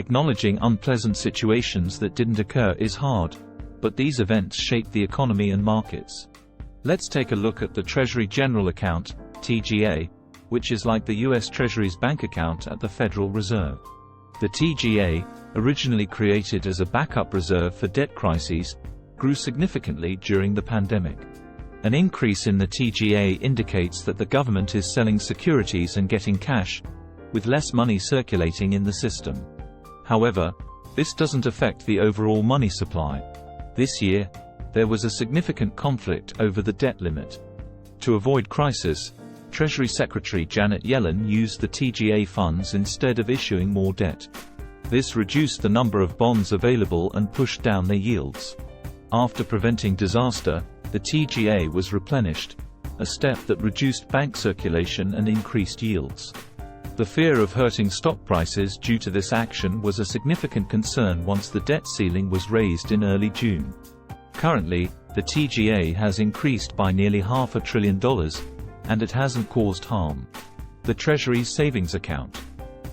Acknowledging unpleasant situations that didn't occur is hard, but these events shape the economy and markets. Let's take a look at the Treasury General Account, TGA, which is like the US Treasury's bank account at the Federal Reserve. The TGA, originally created as a backup reserve for debt crises, grew significantly during the pandemic. An increase in the TGA indicates that the government is selling securities and getting cash, with less money circulating in the system. However, this doesn't affect the overall money supply. This year, there was a significant conflict over the debt limit. To avoid crisis, Treasury Secretary Janet Yellen used the TGA funds instead of issuing more debt. This reduced the number of bonds available and pushed down their yields. After preventing disaster, the TGA was replenished, a step that reduced bank circulation and increased yields. The fear of hurting stock prices due to this action was a significant concern once the debt ceiling was raised in early June. Currently, the TGA has increased by nearly $500 billion, and it hasn't caused harm. The Treasury's savings account.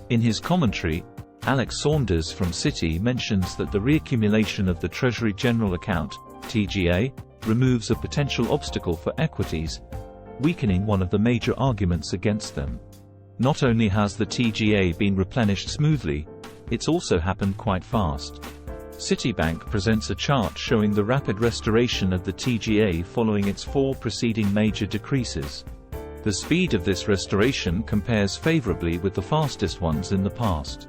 In his commentary, Alex Saunders from Citi mentions that the reaccumulation of the Treasury General Account, TGA, removes a potential obstacle for equities, weakening one of the major arguments against them. Not only has the TGA been replenished smoothly, it's also happened quite fast. Citibank presents a chart showing the rapid restoration of the TGA following its 4 preceding major decreases. The speed of this restoration compares favorably with the fastest ones in the past.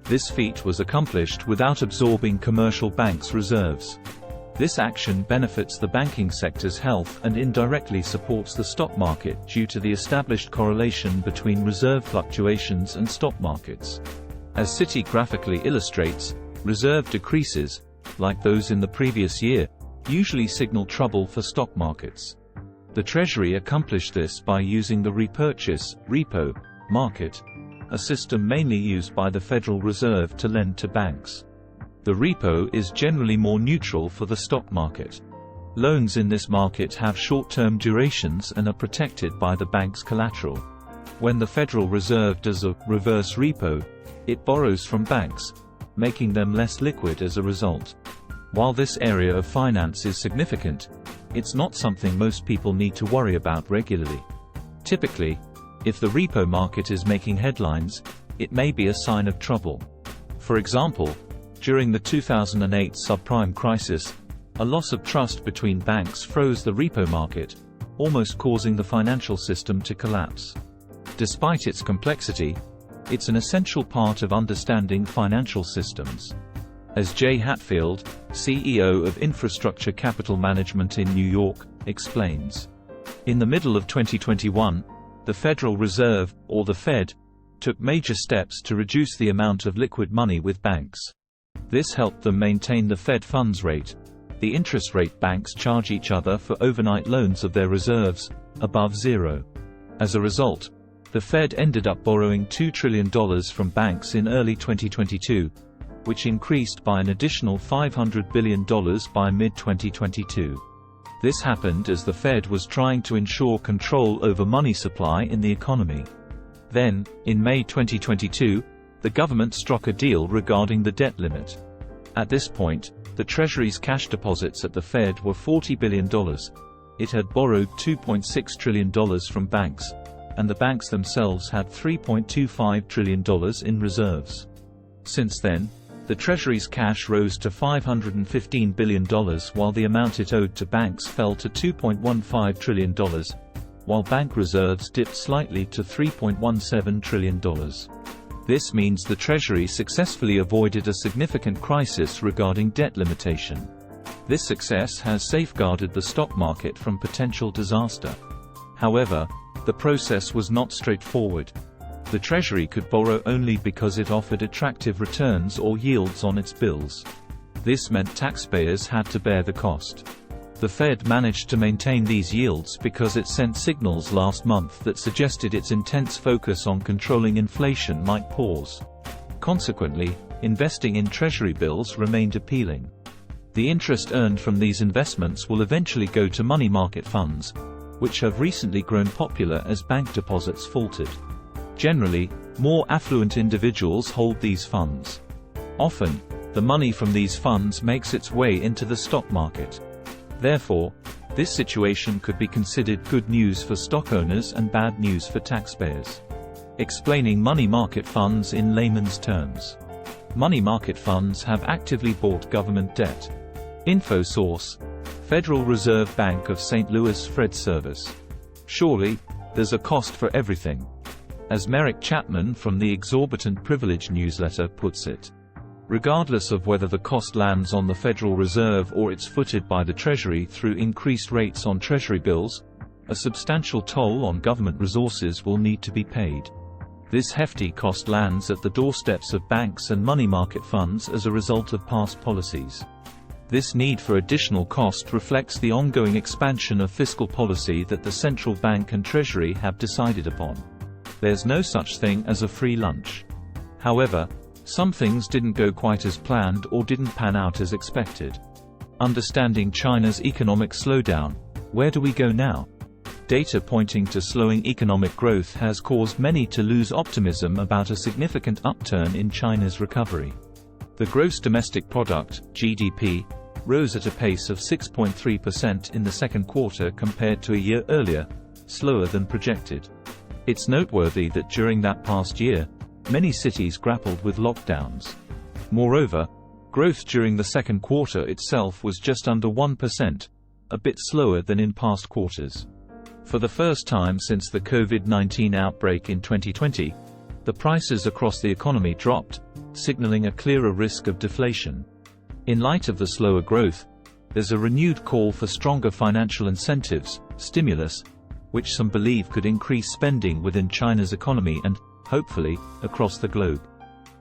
This feat was accomplished without absorbing commercial banks' reserves. This action benefits the banking sector's health and indirectly supports the stock market due to the established correlation between reserve fluctuations and stock markets. As Citi graphically illustrates, reserve decreases, like those in the previous year, usually signal trouble for stock markets. The Treasury accomplished this by using the repurchase repo market, a system mainly used by the Federal Reserve to lend to banks. The repo is generally more neutral for the stock market. Loans in this market have short-term durations and are protected by the bank's collateral. When the Federal Reserve does a reverse repo, it borrows from banks, making them less liquid as a result. While this area of finance is significant, it's not something most people need to worry about regularly. Typically, if the repo market is making headlines, it may be a sign of trouble. For example, during the 2008 subprime crisis, a loss of trust between banks froze the repo market, almost causing the financial system to collapse. Despite its complexity, it's an essential part of understanding financial systems. As Jay Hatfield, CEO of Infrastructure Capital Management in New York, explains, in the middle of 2021, the Federal Reserve, or the Fed, took major steps to reduce the amount of liquid money with banks. This helped them maintain the Fed funds rate, the interest rate banks charge each other for overnight loans of their reserves, above zero. As a result, the Fed ended up borrowing $2 trillion from banks in early 2022, which increased by an additional $500 billion by mid-2022. This happened as the Fed was trying to ensure control over money supply in the economy. Then, in May 2022, the government struck a deal regarding the debt limit. At this point, the Treasury's cash deposits at the Fed were $40 billion. It had borrowed $2.6 trillion from banks, and the banks themselves had $3.25 trillion in reserves. Since then, the Treasury's cash rose to $515 billion while the amount it owed to banks fell to $2.15 trillion, while bank reserves dipped slightly to $3.17 trillion. This means the Treasury successfully avoided a significant crisis regarding debt limitation. This success has safeguarded the stock market from potential disaster. However, the process was not straightforward. The Treasury could borrow only because it offered attractive returns or yields on its bills. This meant taxpayers had to bear the cost. The Fed managed to maintain these yields because it sent signals last month that suggested its intense focus on controlling inflation might pause. Consequently, investing in Treasury bills remained appealing. The interest earned from these investments will eventually go to money market funds, which have recently grown popular as bank deposits faltered. Generally, more affluent individuals hold these funds. Often, the money from these funds makes its way into the stock market. Therefore, this situation could be considered good news for stock owners and bad news for taxpayers. Explaining money market funds in layman's terms. Money market funds have actively bought government debt. Info source: Federal Reserve Bank of St. Louis Fed Service. Surely, there's a cost for everything. As Merrick Chapman from the Exorbitant Privilege newsletter puts it, regardless of whether the cost lands on the Federal Reserve or it's footed by the Treasury through increased rates on Treasury bills, a substantial toll on government resources will need to be paid. This hefty cost lands at the doorsteps of banks and money market funds as a result of past policies. This need for additional cost reflects the ongoing expansion of fiscal policy that the central bank and Treasury have decided upon. There's no such thing as a free lunch. However, some things didn't go quite as planned or didn't pan out as expected. Understanding China's economic slowdown. Where do we go now? Data pointing to slowing economic growth has caused many to lose optimism about a significant upturn in China's recovery. The gross domestic product, GDP, rose at a pace of 6.3% in the second quarter compared to a year earlier, slower than projected. It's noteworthy that during that past year, many cities grappled with lockdowns. Moreover, growth during the second quarter itself was just under 1%, a bit slower than in past quarters. For the first time since the COVID-19 outbreak in 2020, the prices across the economy dropped, signaling a clearer risk of deflation. In light of the slower growth, there's a renewed call for stronger financial incentives, stimulus, which some believe could increase spending within China's economy and, hopefully, across the globe.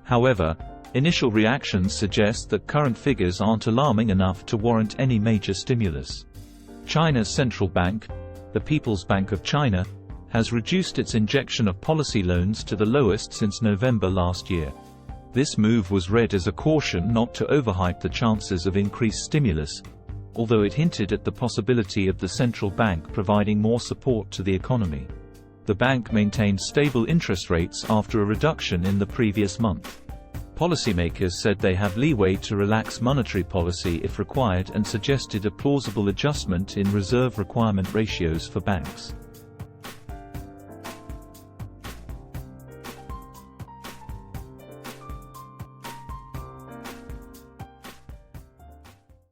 However, initial reactions suggest that current figures aren't alarming enough to warrant any major stimulus. China's central bank, the People's Bank of China, has reduced its injection of policy loans to the lowest since November last year. This move was read as a caution not to overhype the chances of increased stimulus, although it hinted at the possibility of the central bank providing more support to the economy. The bank maintained stable interest rates after a reduction in the previous month. Policymakers said they have leeway to relax monetary policy if required and suggested a plausible adjustment in reserve requirement ratios for banks.